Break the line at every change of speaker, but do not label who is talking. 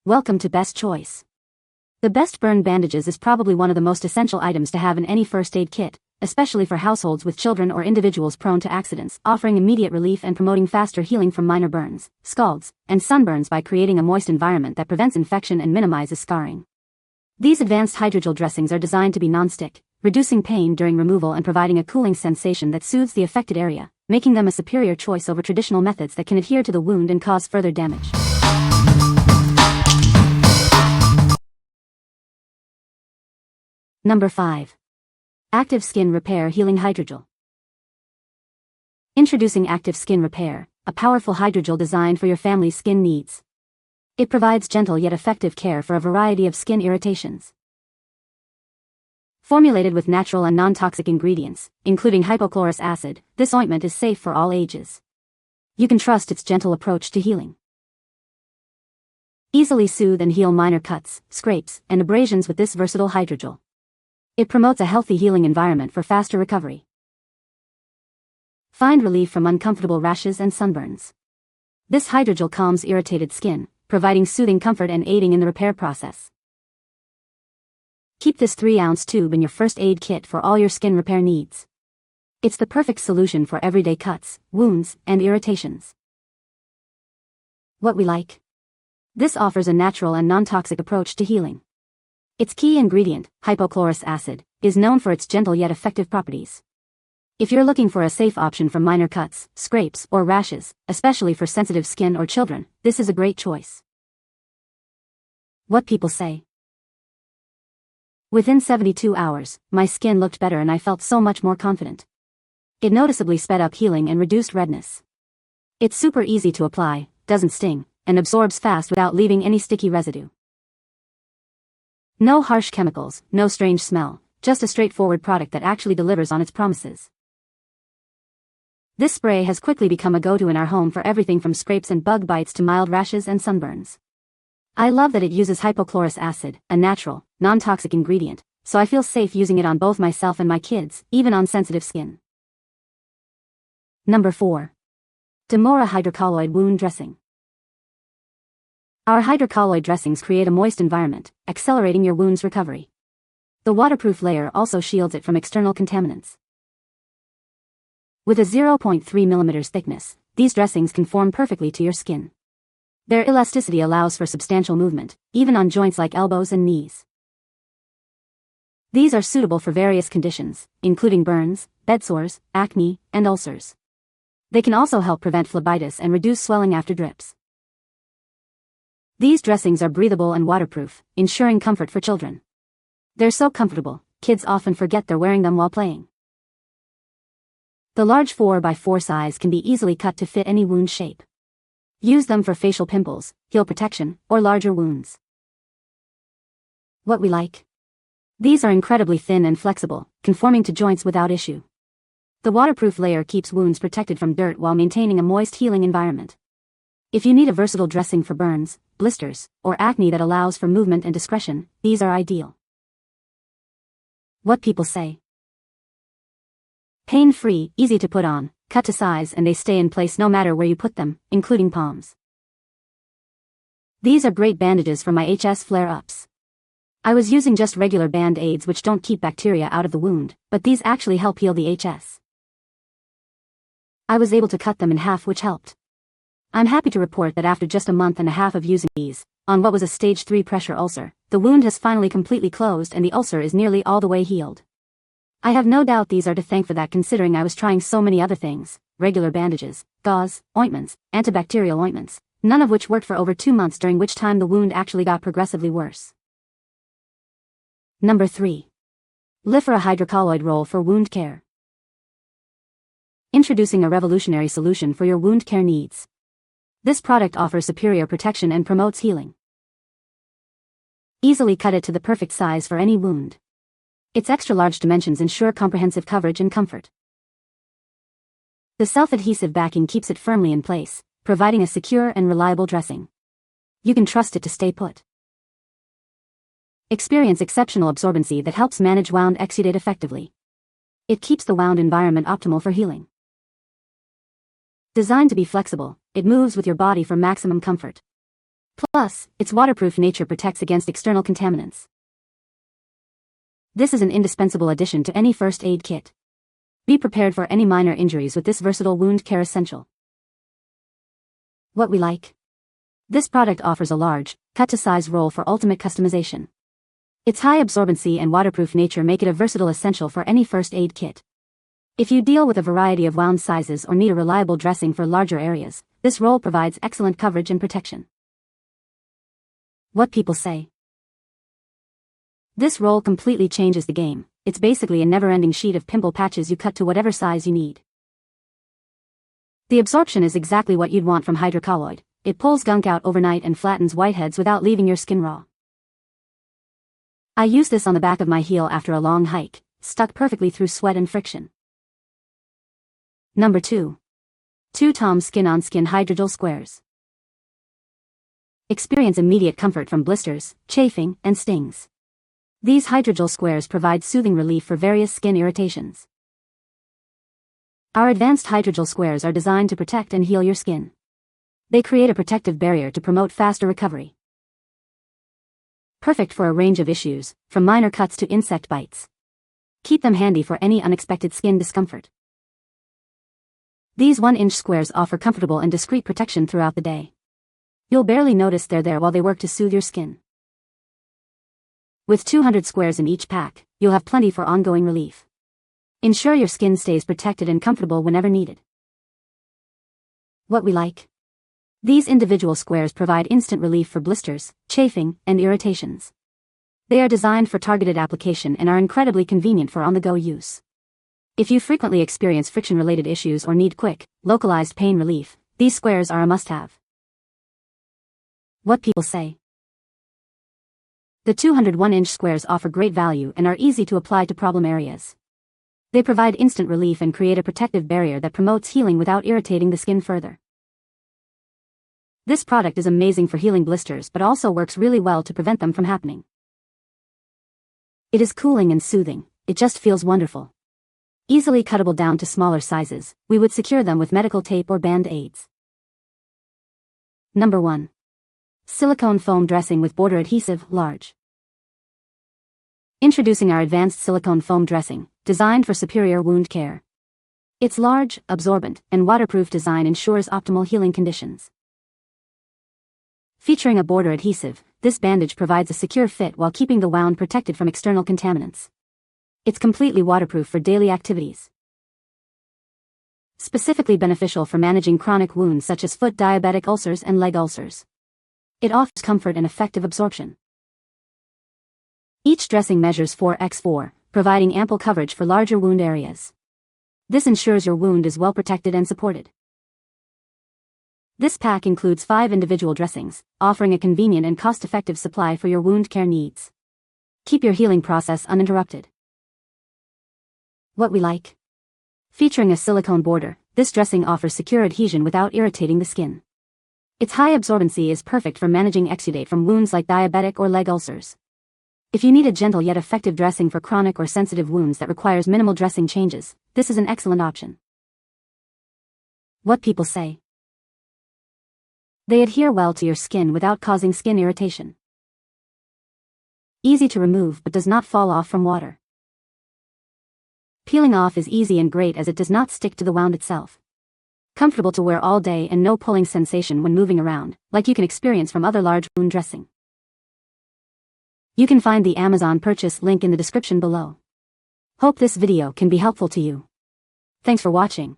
Welcome to Best Choice. The Best Burn Bandages is probably one of the most essential items to have in any first aid kit, especially for households with children or individuals prone to accidents, offering immediate relief and promoting faster healing from minor burns, scalds, and sunburns by creating a moist environment that prevents infection and minimizes scarring. These advanced hydrogel dressings are designed to be non-stick, reducing pain during removal and providing a cooling sensation that soothes the affected area, making them a superior choice over traditional methods that can adhere to the wound and cause further damage. Number 5. Active Skin Repair Healing Hydrogel. Introducing Active Skin Repair, a powerful hydrogel designed for your family's skin needs. It provides gentle yet effective care for a variety of skin irritations. Formulated with natural and non-toxic ingredients, including hypochlorous acid, this ointment is safe for all ages. You can trust its gentle approach to healing. Easily soothe and heal minor cuts, scrapes, and abrasions with this versatile hydrogel. It promotes a healthy healing environment for faster recovery. Find relief from uncomfortable rashes and sunburns. This hydrogel calms irritated skin, providing soothing comfort and aiding in the repair process. Keep this 3-ounce tube in your first aid kit for all your skin repair needs. It's the perfect solution for everyday cuts, wounds, and irritations. What we like. This offers a natural and non-toxic approach to healing. Its key ingredient, hypochlorous acid, is known for its gentle yet effective properties. If you're looking for a safe option for minor cuts, scrapes, or rashes, especially for sensitive skin or children, this is a great choice. What people say. Within 72 hours, my skin looked better and I felt so much more confident. It noticeably sped up healing and reduced redness. It's super easy to apply, doesn't sting, and absorbs fast without leaving any sticky residue. No harsh chemicals, no strange smell, just a straightforward product that actually delivers on its promises. This spray has quickly become a go-to in our home for everything from scrapes and bug bites to mild rashes and sunburns. I love that it uses hypochlorous acid, a natural, non-toxic ingredient, so I feel safe using it on both myself and my kids, even on sensitive skin. Number 4. Dimora Hydrocolloid Wound Dressing. Our hydrocolloid dressings create a moist environment, accelerating your wound's recovery. The waterproof layer also shields it from external contaminants. With a 0.3 mm thickness, these dressings conform perfectly to your skin. Their elasticity allows for substantial movement, even on joints like elbows and knees. These are suitable for various conditions, including burns, bedsores, acne, and ulcers. They can also help prevent phlebitis and reduce swelling after drips. These dressings are breathable and waterproof, ensuring comfort for children. They're so comfortable, kids often forget they're wearing them while playing. The large 4x4 size can be easily cut to fit any wound shape. Use them for facial pimples, heel protection, or larger wounds. What we like. These are incredibly thin and flexible, conforming to joints without issue. The waterproof layer keeps wounds protected from dirt while maintaining a moist healing environment. If you need a versatile dressing for burns, blisters, or acne that allows for movement and discretion, these are ideal. What people say. Pain-free, easy to put on, cut to size, and they stay in place no matter where you put them, including palms. These are great bandages for my HS flare-ups. I was using just regular band-aids which don't keep bacteria out of the wound, but these actually help heal the HS. I was able to cut them in half, which helped. I'm happy to report that after just a month and a half of using these, on what was a stage 3 pressure ulcer, the wound has finally completely closed and the ulcer is nearly all the way healed. I have no doubt these are to thank for that, considering I was trying so many other things, regular bandages, gauze, ointments, antibacterial ointments, none of which worked for over 2 months, during which time the wound actually got progressively worse. Number 3. LIFARA Hydrocolloid Roll for Wound Care. Introducing a revolutionary solution for your wound care needs. This product offers superior protection and promotes healing. Easily cut it to the perfect size for any wound. Its extra-large dimensions ensure comprehensive coverage and comfort. The self-adhesive backing keeps it firmly in place, providing a secure and reliable dressing. You can trust it to stay put. Experience exceptional absorbency that helps manage wound exudate effectively. It keeps the wound environment optimal for healing. Designed to be flexible, it moves with your body for maximum comfort. Plus, its waterproof nature protects against external contaminants. This is an indispensable addition to any first aid kit. Be prepared for any minor injuries with this versatile wound care essential. What we like. This product offers a large, cut-to-size roll for ultimate customization. Its high absorbency and waterproof nature make it a versatile essential for any first aid kit. If you deal with a variety of wound sizes or need a reliable dressing for larger areas, this roll provides excellent coverage and protection. What people say. This roll completely changes the game. It's basically a never-ending sheet of pimple patches you cut to whatever size you need. The absorption is exactly what you'd want from Hydrocolloid. It pulls gunk out overnight and flattens whiteheads without leaving your skin raw. I used this on the back of my heel after a long hike, stuck perfectly through sweat and friction. Number 2. 2-Tom Skin-on-Skin Hydrogel Squares. Experience immediate comfort from blisters, chafing, and stings. These hydrogel squares provide soothing relief for various skin irritations. Our advanced hydrogel squares are designed to protect and heal your skin. They create a protective barrier to promote faster recovery. Perfect for a range of issues, from minor cuts to insect bites. Keep them handy for any unexpected skin discomfort. These 1-inch squares offer comfortable and discreet protection throughout the day. You'll barely notice they're there while they work to soothe your skin. With 200 squares in each pack, you'll have plenty for ongoing relief. Ensure your skin stays protected and comfortable whenever needed. What we like. These individual squares provide instant relief for blisters, chafing, and irritations. They are designed for targeted application and are incredibly convenient for on-the-go use. If you frequently experience friction-related issues or need quick, localized pain relief, these squares are a must-have. What people say. The 201-inch squares offer great value and are easy to apply to problem areas. They provide instant relief and create a protective barrier that promotes healing without irritating the skin further. This product is amazing for healing blisters but also works really well to prevent them from happening. It is cooling and soothing. It just feels wonderful. Easily cuttable down to smaller sizes, we would secure them with medical tape or band-aids. Number 1. Silicone Foam Dressing with Border Adhesive, Large. Introducing our advanced silicone foam dressing, designed for superior wound care. Its large, absorbent, and waterproof design ensures optimal healing conditions. Featuring a border adhesive, this bandage provides a secure fit while keeping the wound protected from external contaminants. It's completely waterproof for daily activities. Specifically beneficial for managing chronic wounds such as foot diabetic ulcers and leg ulcers. It offers comfort and effective absorption. Each dressing measures 4x4, providing ample coverage for larger wound areas. This ensures your wound is well protected and supported. This pack includes 5 individual dressings, offering a convenient and cost-effective supply for your wound care needs. Keep your healing process uninterrupted. What we like. Featuring a silicone border, this dressing offers secure adhesion without irritating the skin. Its high absorbency is perfect for managing exudate from wounds like diabetic or leg ulcers. If you need a gentle yet effective dressing for chronic or sensitive wounds that requires minimal dressing changes, this is an excellent option. What people say. They adhere well to your skin without causing skin irritation. Easy to remove but does not fall off from water. Peeling off is easy and great as it does not stick to the wound itself. Comfortable to wear all day and no pulling sensation when moving around, like you can experience from other large wound dressing. You can find the Amazon purchase link in the description below. Hope this video can be helpful to you. Thanks for watching.